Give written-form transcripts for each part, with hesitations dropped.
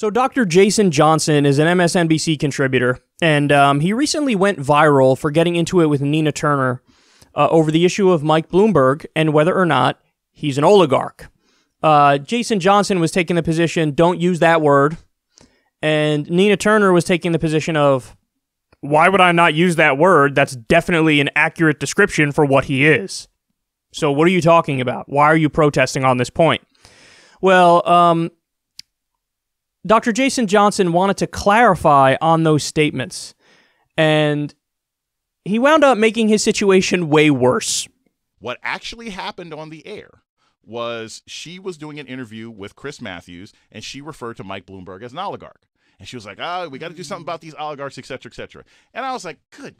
So Dr. Jason Johnson is an MSNBC contributor, and he recently went viral for getting into it with Nina Turner over the issue of Mike Bloomberg and whether or not he's an oligarch. Jason Johnson was taking the position, don't use that word, and Nina Turner was taking the position of, why would I not use that word? That's definitely an accurate description for what he is. So what are you talking about? Why are you protesting on this point? Well, Dr. Jason Johnson wanted to clarify on those statements, and he wound up making his situation way worse. What actually happened on the air was she was doing an interview with Chris Matthews, and she referred to Mike Bloomberg as an oligarch. And she was like, we got to do something about these oligarchs, et cetera, et cetera. And I was like, good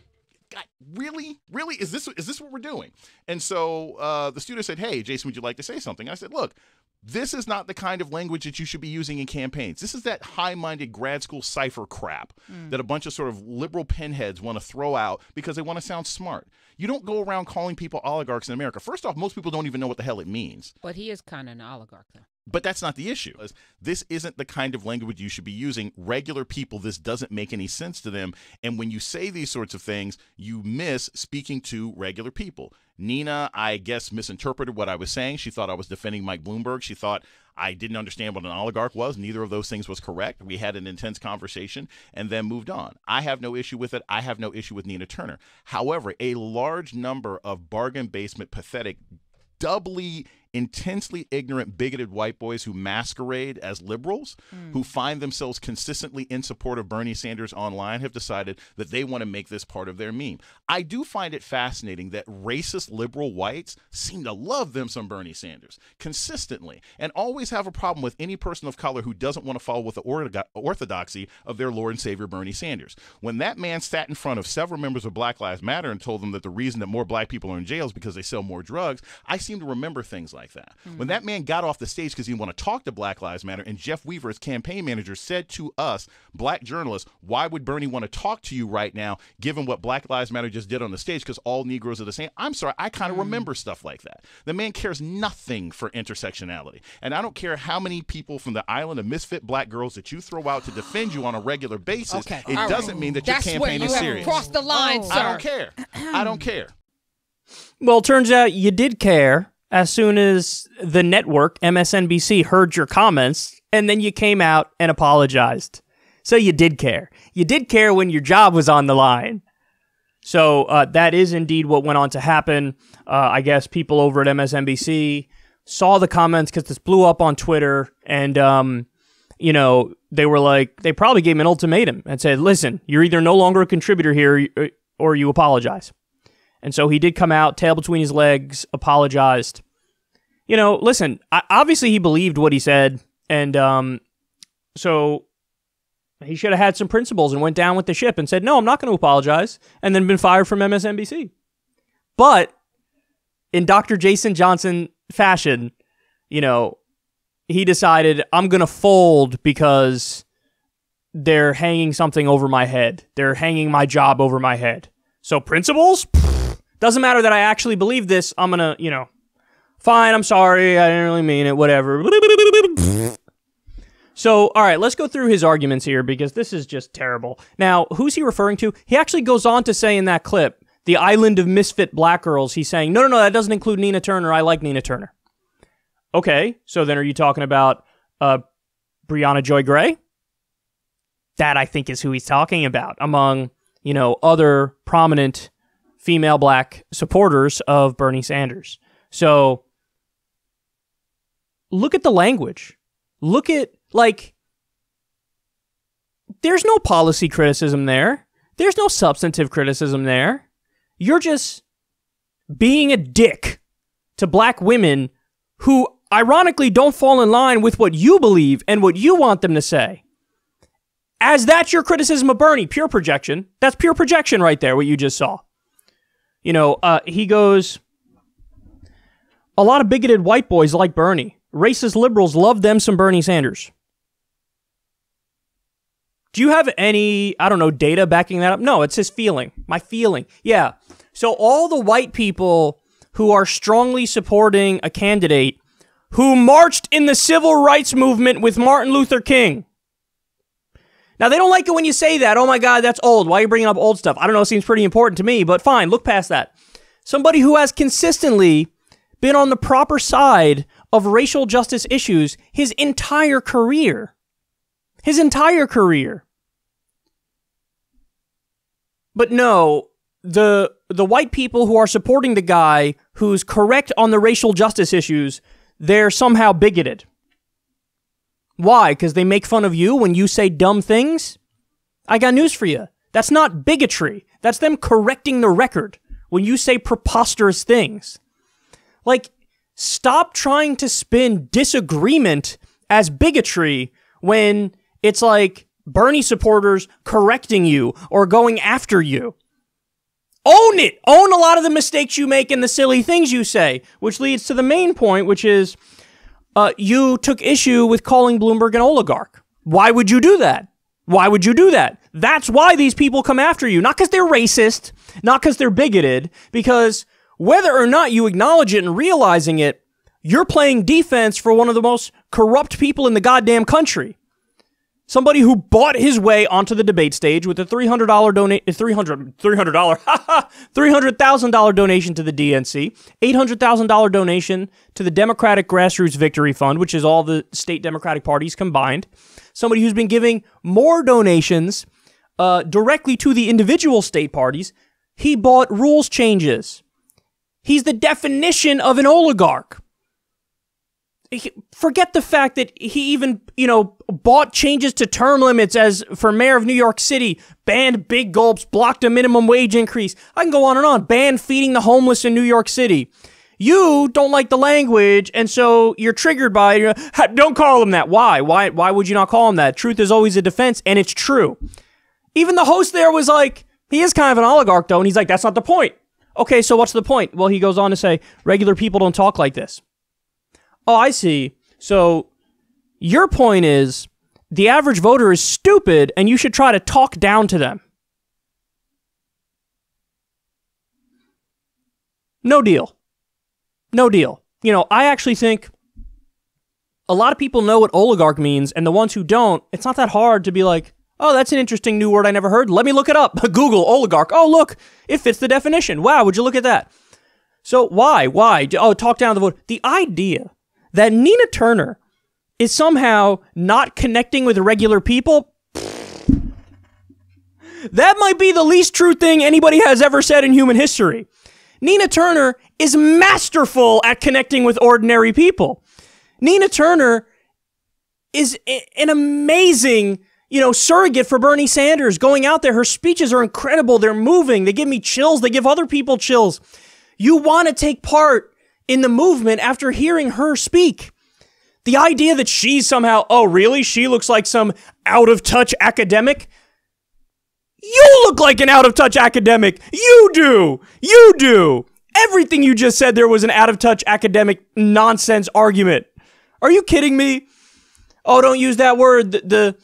God, really? Really? Is this what we're doing? And so the studio said, hey, Jason, would you like to say something? I said, look, this is not the kind of language that you should be using in campaigns. This is that high-minded grad school cipher crap that a bunch of sort of liberal pinheads want to throw out because they want to sound smart. You don't go around calling people oligarchs in America. First off, most people don't even know what the hell it means. But he is kind of an oligarch, though. But that's not the issue. This isn't the kind of language you should be using. Regular people, this doesn't make any sense to them. And when you say these sorts of things, you miss speaking to regular people. Nina, I guess, misinterpreted what I was saying. She thought I was defending Mike Bloomberg. She thought I didn't understand what an oligarch was. Neither of those things was correct. We had an intense conversation and then moved on. I have no issue with it. I have no issue with Nina Turner. However, a large number of bargain basement, pathetic, doubly intensely ignorant, bigoted white boys who masquerade as liberals, who find themselves consistently in support of Bernie Sanders online, have decided that they want to make this part of their meme. I do find it fascinating that racist liberal whites seem to love them some Bernie Sanders consistently and always have a problem with any person of color who doesn't want to follow with the orthodoxy of their Lord and Savior Bernie Sanders. When that man sat in front of several members of Black Lives Matter and told them that the reason that more black people are in jail is because they sell more drugs, I seem to remember things like that. When that man got off the stage because he didn't want to talk to Black Lives Matter, and Jeff Weaver, his campaign manager, said to us, black journalists, why would Bernie want to talk to you right now, given what Black Lives Matter just did on the stage, because all Negroes are the same? I'm sorry, I kind of remember stuff like that. The man cares nothing for intersectionality. And I don't care how many people from the island of misfit black girls that you throw out to defend you on a regular basis. Okay. It doesn't mean that your campaign is serious. Crossed the line, sir. I don't care. I don't care. Well, it turns out you did care as soon as the network, MSNBC, heard your comments, and then you came out and apologized. So you did care. You did care when your job was on the line. So that is indeed what went on to happen. I guess people over at MSNBC saw the comments because this blew up on Twitter, and, you know, they were like, they probably gave him an ultimatum and said, listen, you're either no longer a contributor here or you apologize. And so he did come out, tail between his legs, apologized. You know, listen, obviously he believed what he said, and so he should have had some principles and went down with the ship and said, no, I'm not going to apologize, and then been fired from MSNBC. But in Dr. Jason Johnson fashion, you know, he decided, I'm going to fold because they're hanging something over my head. They're hanging my job over my head. So principles? Doesn't matter that I actually believe this. I'm going to, you know, fine, I'm sorry. I didn't really mean it, whatever. So, all right, let's go through his arguments here because this is just terrible. Now, who's he referring to? He actually goes on to say in that clip, the island of misfit black girls, he's saying, no, that doesn't include Nina Turner. I like Nina Turner. Okay, so then are you talking about Brianna Joy Gray? That, I think, is who he's talking about among, you know, other prominent female black supporters of Bernie Sanders. So look at the language. Look at, like, there's no policy criticism there. There's no substantive criticism there. You're just being a dick to black women who, ironically, don't fall in line with what you believe and what you want them to say. As that's your criticism of Bernie, pure projection. That's pure projection right there, what you just saw. You know, he goes, a lot of bigoted white boys like Bernie. Racist liberals love them some Bernie Sanders. Do you have any, I don't know, data backing that up? No, it's his feeling. My feeling. Yeah. So all the white people who are strongly supporting a candidate who marched in the civil rights movement with Martin Luther King, Now, they don't like it when you say that. Oh my God, that's old. Why are you bringing up old stuff? I don't know, it seems pretty important to me, but fine, look past that. Somebody who has consistently been on the proper side of racial justice issues his entire career. His entire career. But no, the white people who are supporting the guy who's correct on the racial justice issues, they're somehow bigoted. Why? Because they make fun of you when you say dumb things? I got news for you. That's not bigotry. That's them correcting the record when you say preposterous things. Like, stop trying to spin disagreement as bigotry when it's like Bernie supporters correcting you or going after you. Own it. Own a lot of the mistakes you make and the silly things you say, which leads to the main point, which is you took issue with calling Bloomberg an oligarch. Why would you do that? Why would you do that? That's why these people come after you. Not because they're racist, not because they're bigoted, because whether or not you acknowledge it and realizing it, you're playing defense for one of the most corrupt people in the goddamn country. Somebody who bought his way onto the debate stage with a $300,000 donation to the DNC, $800,000 donation to the Democratic Grassroots Victory Fund, which is all the state Democratic parties combined. Somebody who's been giving more donations directly to the individual state parties. He bought rules changes. He's the definition of an oligarch. Forget the fact that he even, bought changes to term limits as for mayor of New York City, banned big gulps, blocked a minimum wage increase. I can go on and on. Banned feeding the homeless in New York City. You don't like the language, and so you're triggered by it. Don't call him that. Why? Why would you not call him that? Truth is always a defense, and it's true. Even the host there was like, he is kind of an oligarch, though, and he's like, that's not the point. Okay, so what's the point? Well, he goes on to say, regular people don't talk like this. Oh, I see. So your point is the average voter is stupid and you should try to talk down to them. No deal. No deal. I actually think a lot of people know what oligarch means, and the ones who don't, it's not that hard to be like, oh, that's an interesting new word I never heard. Let me look it up. Google oligarch. Oh, look, it fits the definition. Wow, would you look at that? So why? Oh, talk down the vote. The idea that Nina Turner is somehow not connecting with regular people, that might be the least true thing anybody has ever said in human history. Nina Turner is masterful at connecting with ordinary people. Nina Turner is an amazing, surrogate for Bernie Sanders. Going out there, her speeches are incredible. They're moving. They give me chills. They give other people chills. You want to take part in the movement after hearing her speak. The idea that she's somehow, oh really, she looks like some out-of-touch academic? You look like an out-of-touch academic. You do. Everything you just said there was an out-of-touch academic nonsense argument. Are you kidding me? Oh, don't use that word. The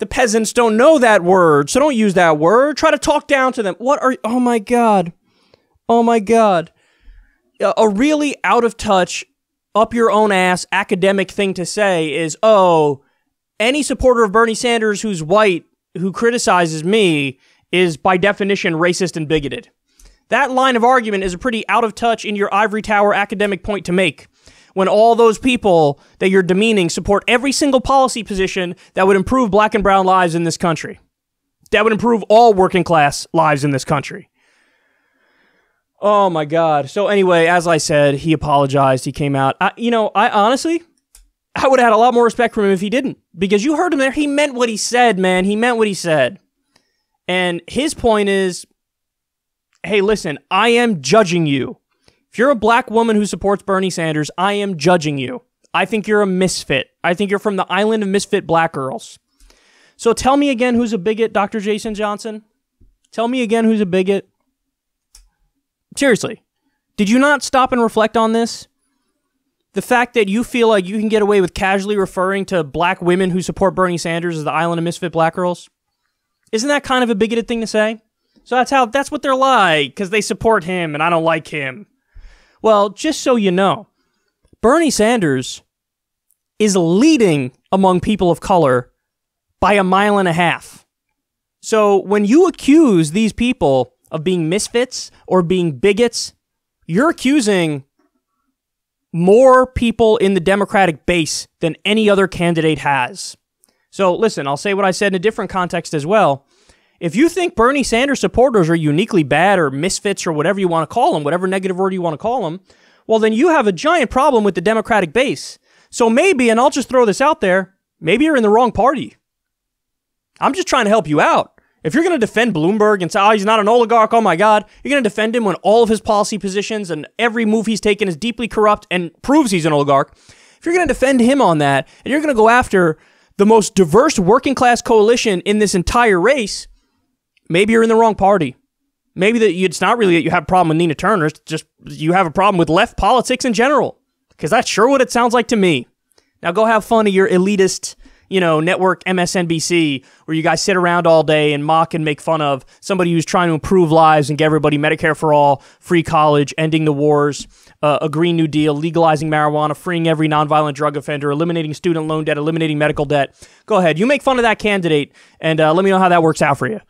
peasants don't know that word, so don't use that word. Try to talk down to them. Oh my God. A really out-of-touch, up-your-own-ass academic thing to say is, oh, any supporter of Bernie Sanders who's white, who criticizes me, is by definition racist and bigoted. That line of argument is a pretty out-of-touch, in your ivory tower academic point to make, when all those people that you're demeaning support every single policy position that would improve black and brown lives in this country. That would improve all working-class lives in this country. Oh my God. So anyway, as I said, he apologized. He came out. I honestly would have had a lot more respect for him if he didn't. Because you heard him there. He meant what he said, man. He meant what he said. And his point is, hey, listen, I am judging you. If you're a black woman who supports Bernie Sanders, I am judging you. I think you're a misfit. I think you're from the island of misfit black girls. So tell me again who's a bigot, Dr. Jason Johnson. Tell me again who's a bigot. Seriously, did you not stop and reflect on this? The fact that you feel like you can get away with casually referring to black women who support Bernie Sanders as the island of misfit black girls? Isn't that kind of a bigoted thing to say? So that's what they're like, because they support him and I don't like him. Well, just so you know, Bernie Sanders is leading among people of color by a mile and a half. So when you accuse these people of being misfits or being bigots, you're accusing more people in the Democratic base than any other candidate has. So listen, I'll say what I said in a different context as well. If you think Bernie Sanders supporters are uniquely bad or misfits or whatever you want to call them, whatever negative word you want to call them, well, then you have a giant problem with the Democratic base. So maybe, and I'll just throw this out there, maybe you're in the wrong party. I'm just trying to help you out. If you're going to defend Bloomberg and say, oh, he's not an oligarch, oh my God, you're going to defend him when all of his policy positions and every move he's taken is deeply corrupt and proves he's an oligarch. If you're going to defend him on that, and you're going to go after the most diverse working class coalition in this entire race, maybe you're in the wrong party. Maybe it's not really that you have a problem with Nina Turner, it's just you have a problem with left politics in general. Because that's sure what it sounds like to me. Now go have fun at your elitist, network MSNBC, where you guys sit around all day and mock and make fun of somebody who's trying to improve lives and get everybody Medicare for all, free college, ending the wars, a Green New Deal, legalizing marijuana, freeing every nonviolent drug offender, eliminating student loan debt, eliminating medical debt. Go ahead. You make fun of that candidate and let me know how that works out for you.